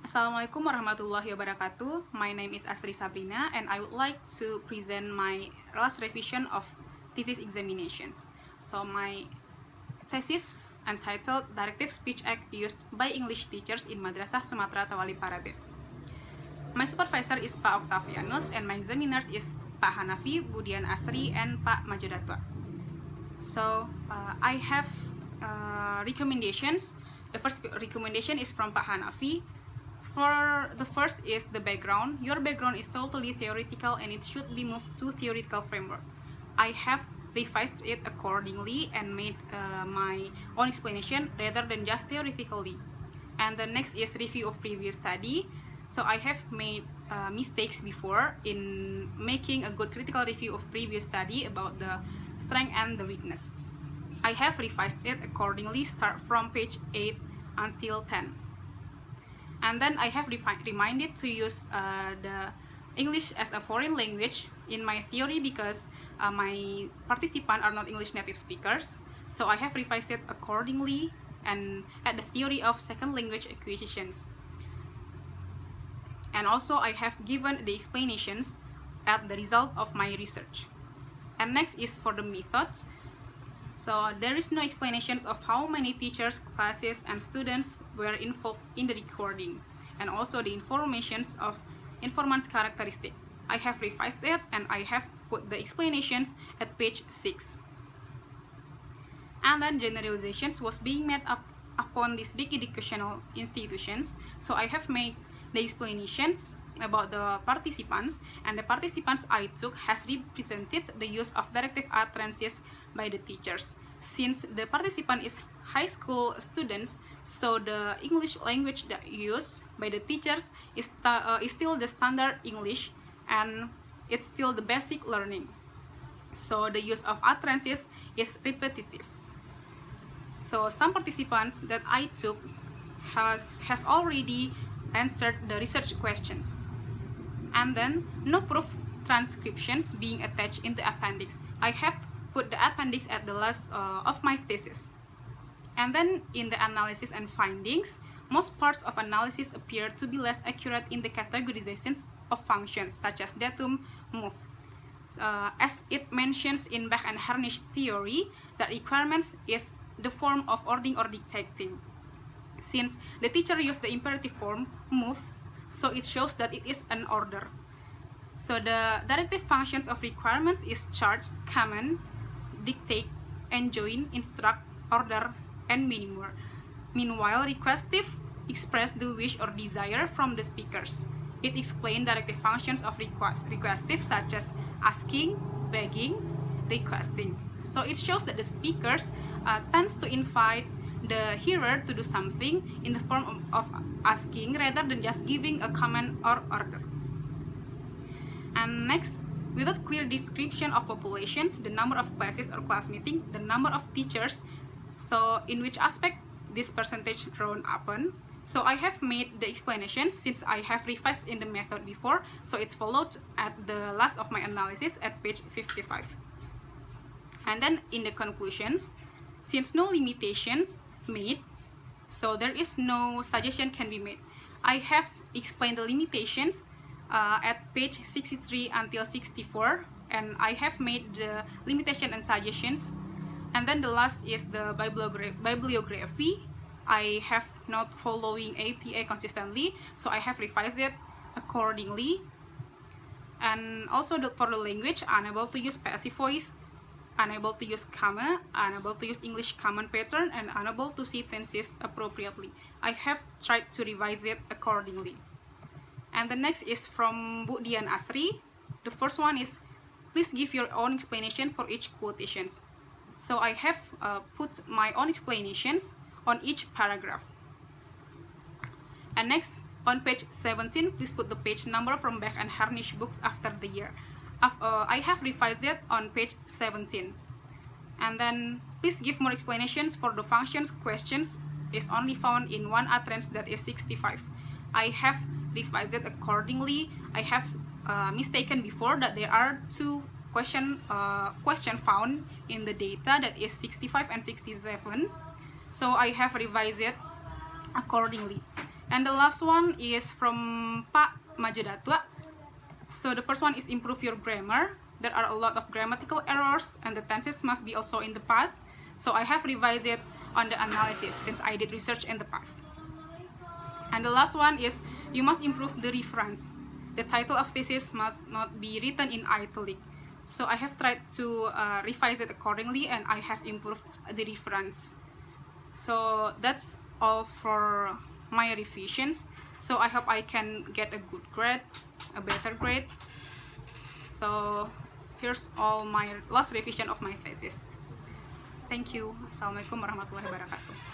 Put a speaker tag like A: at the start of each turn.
A: Assalamualaikum warahmatullahi wabarakatuh. My name is Astri Shabrina and I would like to present my last revision of thesis examinations. So my thesis entitled Directive Speech Act Used by English Teachers in Madrasah Sumatera Tawali Parabe. My supervisor is Pak Octavianus and my examiners is Pak Hanafi, Budian Asri, and Pak Majodatwa. So I have recommendations. The first recommendation is from Pak Hanafi. For the first is the background. Your background is totally theoretical and it should be moved to theoretical framework. I have revised it accordingly and made my own explanation rather than just theoretically. And the next is review of previous study. So I have made mistakes before in making a good critical review of previous study about the strength and the weakness. I have revised it accordingly, start from page 8 until 10. And then I have reminded to use the English as a foreign language in my theory because my participants are not English native speakers. So I have revised it accordingly and at the theory of second language acquisitions. And also I have given the explanations at the result of my research. And next is for the methods. So there is no explanations of how many teachers, classes, and students were involved in the recording, and also the informations of informant's characteristic. I have revised it and I have put the explanations at page 6. And then generalizations was being made up upon these big educational institutions. So I have made the explanations about the participants, and the participants I took has represented the use of directive utterances by the teachers. Since the participant is high school students, so the English language that used by the teachers is still the standard English and it's still the basic learning. So the use of utterances is repetitive. So some participants that I took has already answered the research questions. And then no proof transcriptions being attached in the appendix. I have put the appendix at the last of my thesis. And then in the analysis and findings, most parts of analysis appear to be less accurate in the categorizations of functions such as datum, move. As it mentions in Bach and Harnisch theory, the requirements is the form of ordering or dictating. Since the teacher used the imperative form, move, so it shows that it is an order. So the directive functions of requirements is charge, command, dictate, enjoin, instruct, order, and many more. Meanwhile, requestive express the wish or desire from the speakers. It explains directive functions of requestive such as asking, begging, requesting. So it shows that the speakers tends to invite the hearer to do something in the form of asking rather than just giving a command or order. And next, without clear description of populations, the number of classes or class meeting, the number of teachers, so in which aspect this percentage round upon. So I have made the explanations since I have revised in the method before, so it's followed at the last of my analysis at page 55. And then in the conclusions, since no limitations made, so there is no suggestion can be made. I have explained the limitations at page 63 until 64, and I have made the limitation and suggestions. And then the last is the bibliography. I have not following APA consistently, so I have revised it accordingly. And also for the language, unable to use passive voice, unable to use comma, unable to use English common pattern, and unable to see tenses appropriately. I have tried to revise it accordingly. And the next is from Budian Asri. The first one is, please give your own explanation for each quotations. So I have put my own explanations on each paragraph. And next, on page 17, please put the page number from Bach and Harnisch books after the year. I have revised it on page 17. And then please give more explanations for the functions questions is only found in one utterance, that is 65. I have revised it accordingly. I have mistaken before that there are two question found in the data, that is 65 and 67. So I have revised it accordingly. And the last one is from Pak Majedatwa. So the first one is improve your grammar. There are a lot of grammatical errors and the tenses must be also in the past. So I have revised it on the analysis since I did research in the past. And the last one is you must improve the reference. The title of thesis must not be written in italic. So I have tried to revise it accordingly and I have improved the reference. So that's all for my revisions. So I hope I can get a good grade, a better grade. So here's all my last revision of my thesis. Thank you. Assalamualaikum warahmatullahi wabarakatuh.